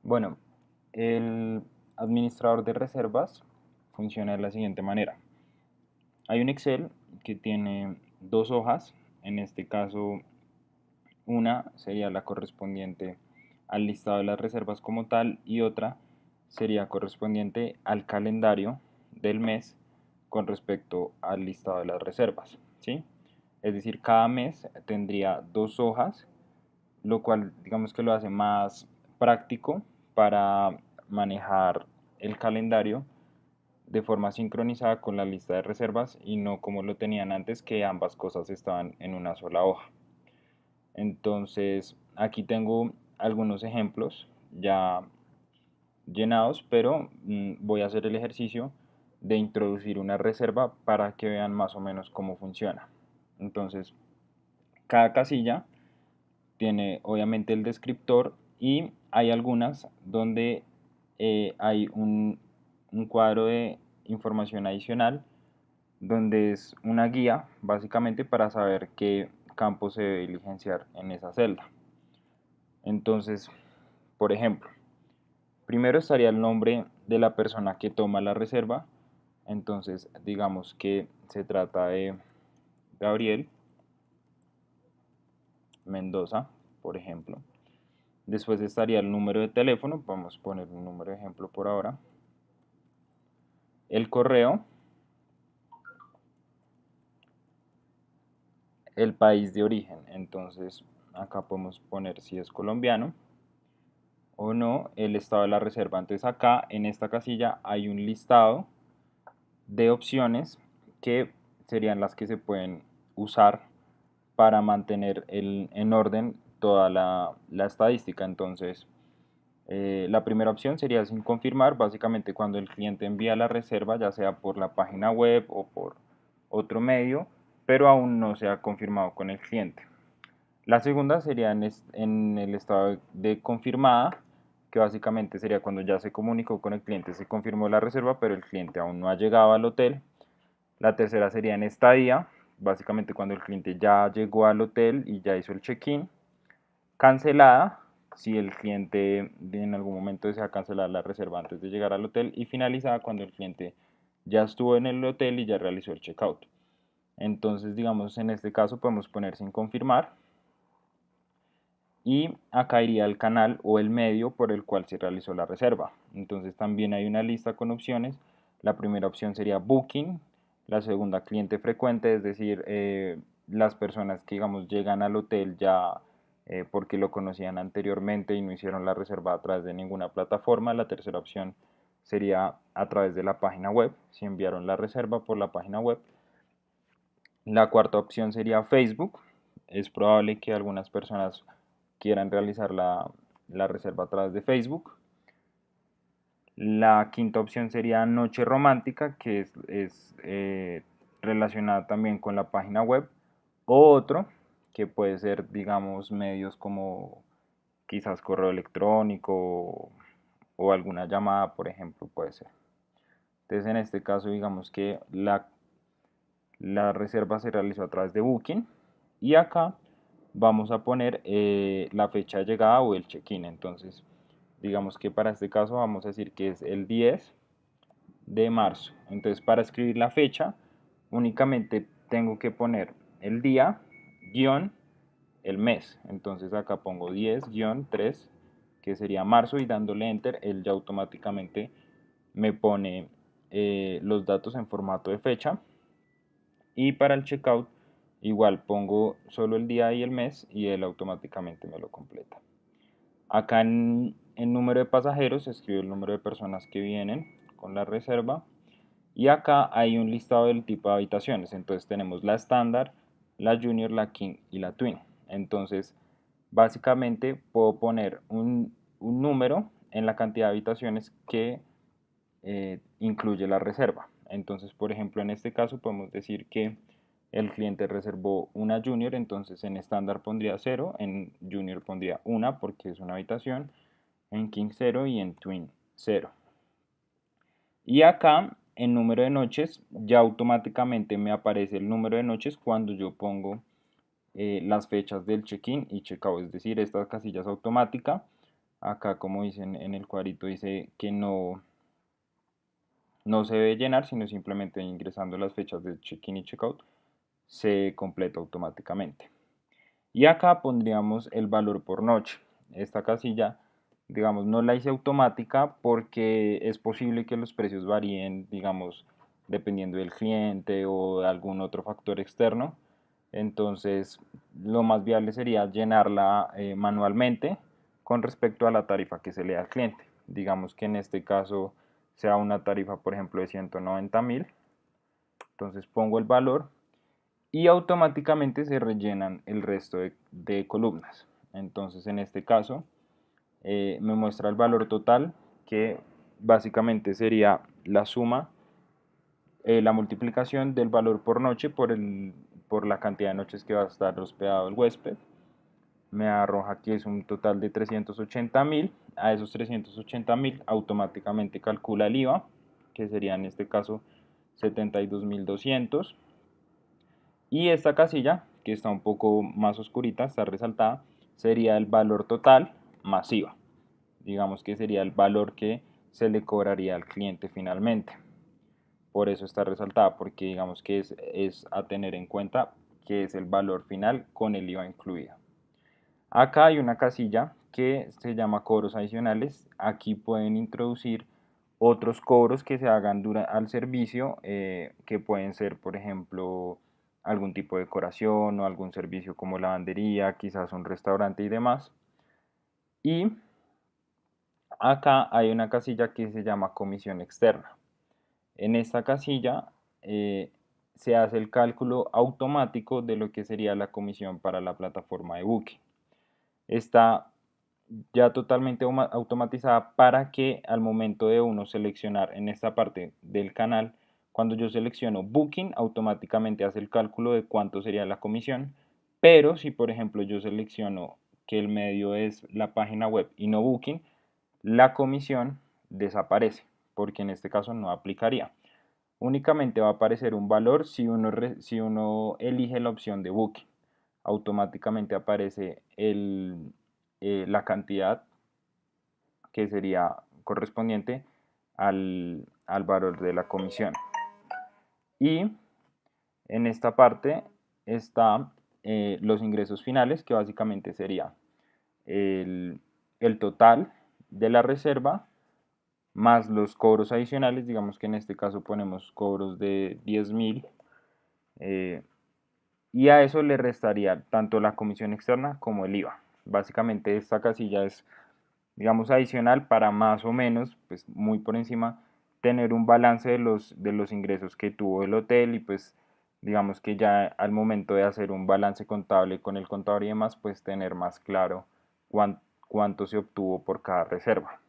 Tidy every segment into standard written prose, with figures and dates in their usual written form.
Bueno, el administrador de reservas funciona de la siguiente manera. Hay un Excel que tiene dos hojas. En este caso, una sería la correspondiente al listado de las reservas como tal y otra sería correspondiente al calendario del mes con respecto al listado de las reservas, ¿sí? Es decir, cada mes tendría dos hojas, lo cual digamos que lo hace más práctico para manejar el calendario de forma sincronizada con la lista de reservas y no como lo tenían antes, que ambas cosas estaban en una sola hoja. Entonces aquí tengo algunos ejemplos ya llenados, pero voy a hacer el ejercicio de introducir una reserva para que vean más o menos cómo funciona. Entonces, cada casilla tiene obviamente el descriptor y hay algunas donde hay un cuadro de información adicional donde es una guía básicamente para saber qué campo se debe diligenciar en esa celda. Entonces, por ejemplo, primero estaría el nombre de la persona que toma la reserva. Entonces, digamos que se trata de Gabriel Mendoza, por ejemplo. Después estaría el número de teléfono, vamos a poner un número de ejemplo por ahora. El correo, el país de origen. Entonces, acá podemos poner si es colombiano o no, el estado de la reserva. Entonces, acá en esta casilla hay un listado de opciones que serían las que se pueden usar para mantener en orden toda la estadística. Entonces, la primera opción sería sin confirmar, básicamente cuando el cliente envía la reserva, ya sea por la página web o por otro medio, pero aún no se ha confirmado con el cliente. La segunda sería en el estado de confirmada, que básicamente sería cuando ya se comunicó con el cliente, se confirmó la reserva, pero el cliente aún no ha llegado al hotel. La tercera sería en estadía, básicamente cuando el cliente ya llegó al hotel y ya hizo el check-in. Cancelada, si el cliente en algún momento desea cancelar la reserva antes de llegar al hotel. Y finalizada cuando el cliente ya estuvo en el hotel y ya realizó el checkout. Entonces, digamos, en este caso podemos poner sin confirmar. Y acá iría el canal o el medio por el cual se realizó la reserva. Entonces también hay una lista con opciones. La primera opción sería Booking, la segunda cliente frecuente, es decir, las personas que digamos llegan al hotel ya porque lo conocían anteriormente y no hicieron la reserva a través de ninguna plataforma. La tercera opción sería a través de la página web, si enviaron la reserva por la página web. La cuarta opción sería Facebook. Es probable que algunas personas quieran realizar la reserva a través de Facebook. La quinta opción sería Noche Romántica, que es relacionada también con la página web. O otro, que puede ser, digamos, medios como quizás correo electrónico o alguna llamada, por ejemplo, puede ser. Entonces, en este caso, digamos que la reserva se realizó a través de Booking y acá vamos a poner la fecha de llegada o el check-in. Entonces, digamos que para este caso vamos a decir que es el 10 de marzo. Entonces, para escribir la fecha, únicamente tengo que poner el día, guión, el mes. Entonces, acá pongo 10-3, que sería marzo, y dándole enter, él ya automáticamente me pone los datos en formato de fecha. Y para el checkout, igual pongo solo el día y el mes y él automáticamente me lo completa. Acá en número de pasajeros escribo el número de personas que vienen con la reserva. Y acá hay un listado del tipo de habitaciones. Entonces tenemos la estándar, la junior, la king y la twin. Entonces, básicamente puedo poner un número en la cantidad de habitaciones que incluye la reserva. Entonces, por ejemplo, en este caso podemos decir que el cliente reservó una junior, entonces en estándar pondría 0, en junior pondría 1 porque es una habitación, en king 0 y en twin 0. Y acá en número de noches ya automáticamente me aparece el número de noches cuando yo pongo las fechas del check-in y check-out, es decir, esta casilla es automática. Acá, como dicen en el cuadrito, dice que no se debe llenar, sino simplemente ingresando las fechas de check-in y check-out se completa automáticamente. Y acá pondríamos el valor por noche. Esta casilla, digamos, no la hice automática porque es posible que los precios varíen, digamos, dependiendo del cliente o de algún otro factor externo. Entonces, lo más viable sería llenarla manualmente con respecto a la tarifa que se le da al cliente. Digamos que en este caso sea una tarifa, por ejemplo, de 190.000. Entonces pongo el valor y automáticamente se rellenan el resto de columnas. Entonces en este caso me muestra el valor total, que básicamente sería la suma, la multiplicación del valor por noche por la cantidad de noches que va a estar hospedado el huésped. Me arroja que es un total de 380.000. A esos 380.000 automáticamente calcula el IVA, que sería en este caso 72.200. Y esta casilla, que está un poco más oscurita, está resaltada, sería el valor total masiva. Digamos que sería el valor que se le cobraría al cliente finalmente. Por eso está resaltada, porque digamos que es a tener en cuenta que es el valor final con el IVA incluido. Acá hay una casilla que se llama cobros adicionales. Aquí pueden introducir otros cobros que se hagan al servicio, que pueden ser, por ejemplo, algún tipo de decoración o algún servicio como lavandería, quizás un restaurante y demás. Y acá hay una casilla que se llama comisión externa. En esta casilla se hace el cálculo automático de lo que sería la comisión para la plataforma de Booking. Está ya totalmente automatizada para que al momento de uno seleccionar en esta parte del canal, cuando yo selecciono Booking, automáticamente hace el cálculo de cuánto sería la comisión. Pero si por ejemplo yo selecciono que el medio es la página web y no Booking, la comisión desaparece, porque en este caso no aplicaría. Únicamente va a aparecer un valor si uno elige la opción de Booking. Automáticamente aparece la cantidad que sería correspondiente al valor de la comisión. Y en esta parte está los ingresos finales, que básicamente sería el, el total de la reserva más los cobros adicionales. Digamos que en este caso ponemos cobros de 10.000, y a eso le restaría tanto la comisión externa como el IVA. Básicamente esta casilla es, digamos, adicional para más o menos, pues muy por encima, tener un balance de los ingresos que tuvo el hotel, y pues digamos que ya al momento de hacer un balance contable con el contador y demás, pues tener más claro cuánto se obtuvo por cada reserva.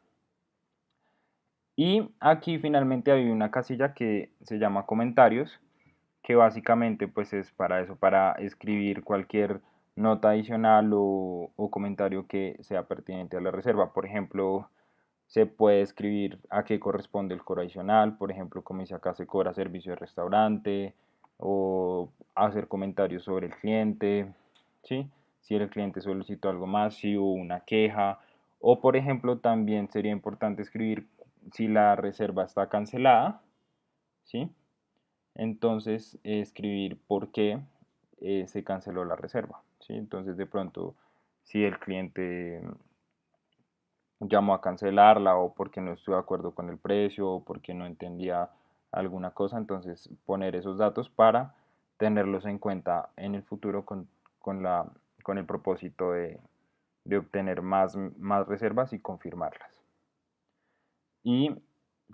Y aquí finalmente hay una casilla que se llama comentarios, que básicamente pues es para eso, para escribir cualquier nota adicional o comentario que sea pertinente a la reserva. Por ejemplo, se puede escribir a qué corresponde el cobro adicional. Por ejemplo, como dice acá, se cobra servicio de restaurante, o hacer comentarios sobre el cliente, ¿sí? Si el cliente solicitó algo más, si hubo una queja, o por ejemplo también sería importante escribir si la reserva está cancelada, ¿sí? Entonces escribir por qué se canceló la reserva, ¿sí? Entonces de pronto si el cliente llamó a cancelarla, o porque no estuvo de acuerdo con el precio, o porque no entendía alguna cosa, entonces poner esos datos para tenerlos en cuenta en el futuro con, la, con el propósito de obtener más reservas y confirmarlas. Y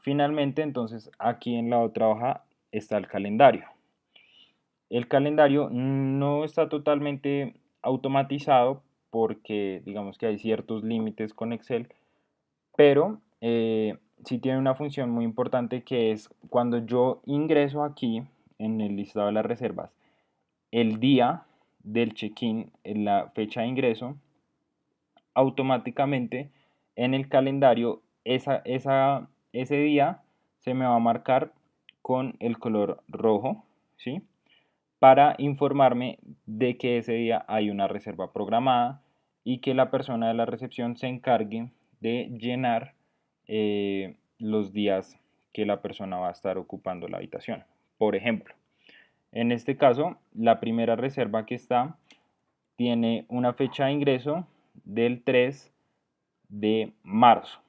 finalmente, entonces aquí en la otra hoja está el calendario. El calendario no está totalmente automatizado porque digamos que hay ciertos límites con Excel, pero sí tiene una función muy importante, que es cuando yo ingreso aquí en el listado de las reservas el día del check-in, en la fecha de ingreso, automáticamente en el calendario ese día se me va a marcar con el color rojo, ¿sí? Para informarme de que ese día hay una reserva programada y que la persona de la recepción se encargue de llenar los días que la persona va a estar ocupando la habitación. Por ejemplo, en este caso, la primera reserva que está tiene una fecha de ingreso del 3 de marzo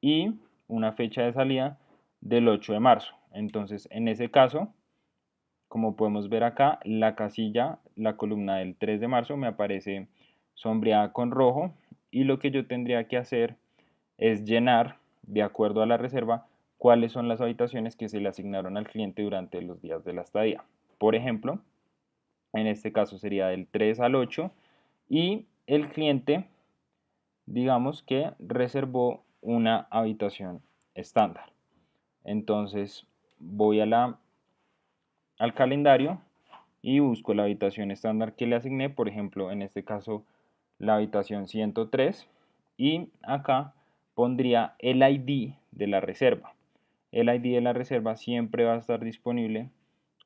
y una fecha de salida del 8 de marzo. Entonces, en ese caso, como podemos ver acá, la casilla, la columna del 3 de marzo me aparece sombreada con rojo y lo que yo tendría que hacer es llenar, de acuerdo a la reserva, cuáles son las habitaciones que se le asignaron al cliente durante los días de la estadía. Por ejemplo, en este caso sería del 3 al 8 y el cliente, digamos que reservó una habitación estándar. Entonces voy al calendario y busco la habitación estándar que le asigné, por ejemplo, en este caso la habitación 103 y acá pondría el ID de la reserva. El ID de la reserva siempre va a estar disponible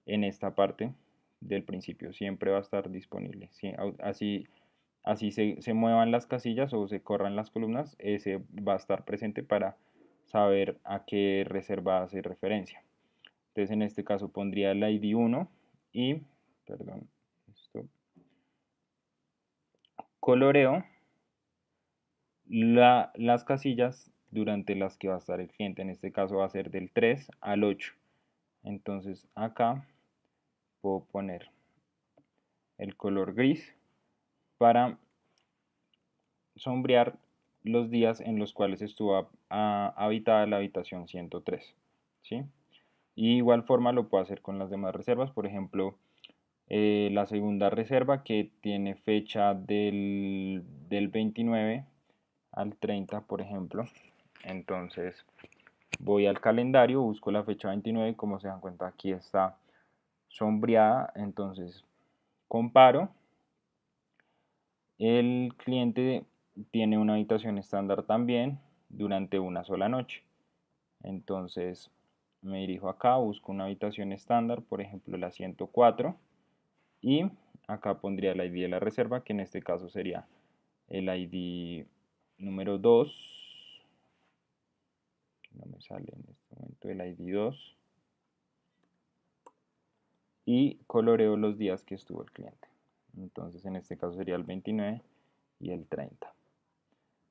en esta parte del principio, siempre va a estar disponible. Así se muevan las casillas o se corran las columnas, ese va a estar presente para saber a qué reserva hace referencia. Entonces en este caso pondría el ID 1 y, perdón, esto, coloreo las casillas durante las que va a estar el cliente. En este caso va a ser del 3 al 8. Entonces acá puedo poner el color gris para sombrear los días en los cuales estuvo habitada la habitación 103. ¿Sí? Y igual forma lo puedo hacer con las demás reservas. Por ejemplo, la segunda reserva que tiene fecha del 29 al 30, por ejemplo. Entonces voy al calendario, busco la fecha 29 y como se dan cuenta aquí está sombreada. Entonces comparo. El cliente tiene una habitación estándar también durante una sola noche. Entonces me dirijo acá, busco una habitación estándar, por ejemplo la 104, y acá pondría el ID de la reserva, que en este caso sería el ID número 2, que no me sale en este momento, el ID 2, y coloreo los días que estuvo el cliente. Entonces en este caso sería el 29 y el 30.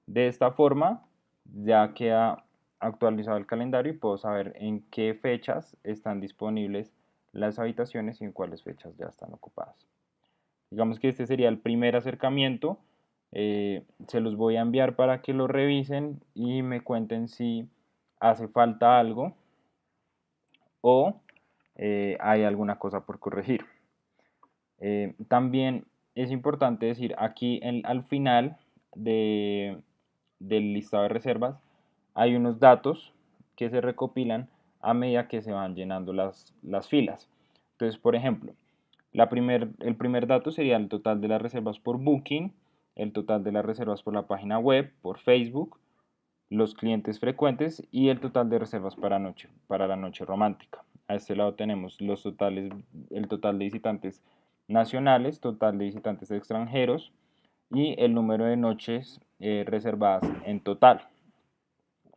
De esta forma ya queda actualizado el calendario y puedo saber en qué fechas están disponibles las habitaciones y en cuáles fechas ya están ocupadas. Digamos que este sería el primer acercamiento. Se los voy a enviar para que lo revisen y me cuenten si hace falta algo o hay alguna cosa por corregir. También es importante decir aquí al final del listado de reservas hay unos datos que se recopilan a medida que se van llenando las filas. Entonces, por ejemplo, el primer dato sería el total de las reservas por Booking, el total de las reservas por la página web, por Facebook, los clientes frecuentes y el total de reservas para la noche romántica. A este lado tenemos el total de visitantes nacionales, total de visitantes extranjeros y el número de noches reservadas en total.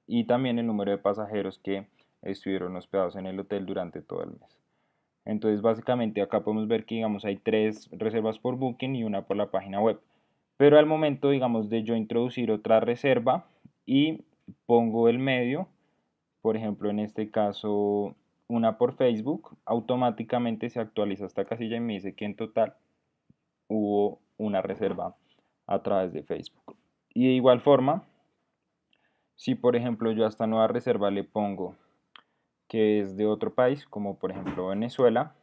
Y también el número de pasajeros que estuvieron hospedados en el hotel durante todo el mes. Entonces, básicamente acá podemos ver que, digamos, hay 3 reservas por Booking y una por la página web. Pero al momento, digamos, de yo introducir otra reserva y pongo el medio, por ejemplo, en este caso, una por Facebook, automáticamente se actualiza esta casilla y me dice que en total hubo una reserva a través de Facebook. Y de igual forma, si por ejemplo yo a esta nueva reserva le pongo que es de otro país, como por ejemplo Venezuela,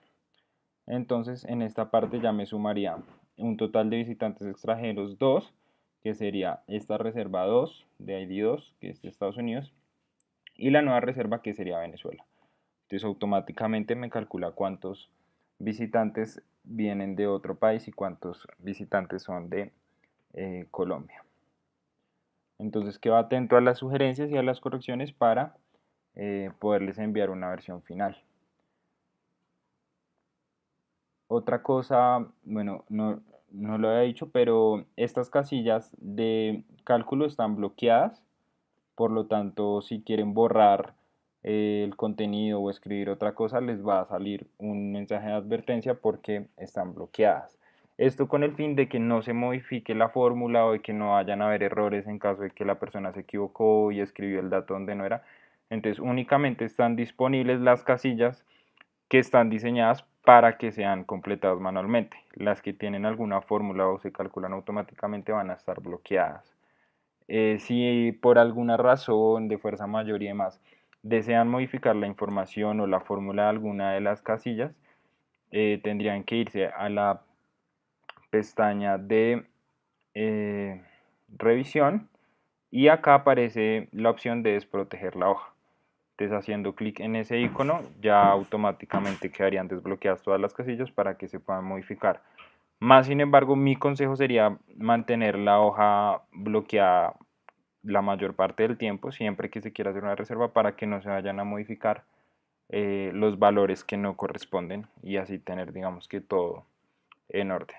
entonces en esta parte ya me sumaría un total de visitantes extranjeros 2, que sería esta reserva 2 de ID 2, que es de Estados Unidos, y la nueva reserva que sería Venezuela. Entonces automáticamente me calcula cuántos visitantes vienen de otro país y cuántos visitantes son de Colombia. Entonces quedo atento a las sugerencias y a las correcciones para poderles enviar una versión final. Otra cosa, bueno, no lo había dicho, pero estas casillas de cálculo están bloqueadas Por lo tanto, si quieren borrar el contenido o escribir otra cosa, les va a salir un mensaje de advertencia porque están bloqueadas. Esto con el fin de que no se modifique la fórmula o de que no vayan a haber errores en caso de que la persona se equivocó y escribió el dato donde no era. Entonces únicamente están disponibles las casillas que están diseñadas para que sean completadas manualmente. Las que tienen alguna fórmula o se calculan automáticamente van a estar bloqueadas. Si por alguna razón de fuerza mayor y demás desean modificar la información o la fórmula de alguna de las casillas, tendrían que irse a la pestaña de revisión y acá aparece la opción de desproteger la hoja. Entonces haciendo clic en ese icono ya automáticamente quedarían desbloqueadas todas las casillas para que se puedan modificar. Más sin embargo, mi consejo sería mantener la hoja bloqueada la mayor parte del tiempo, siempre que se quiera hacer una reserva, para que no se vayan a modificar los valores que no corresponden y así tener, digamos que todo en orden.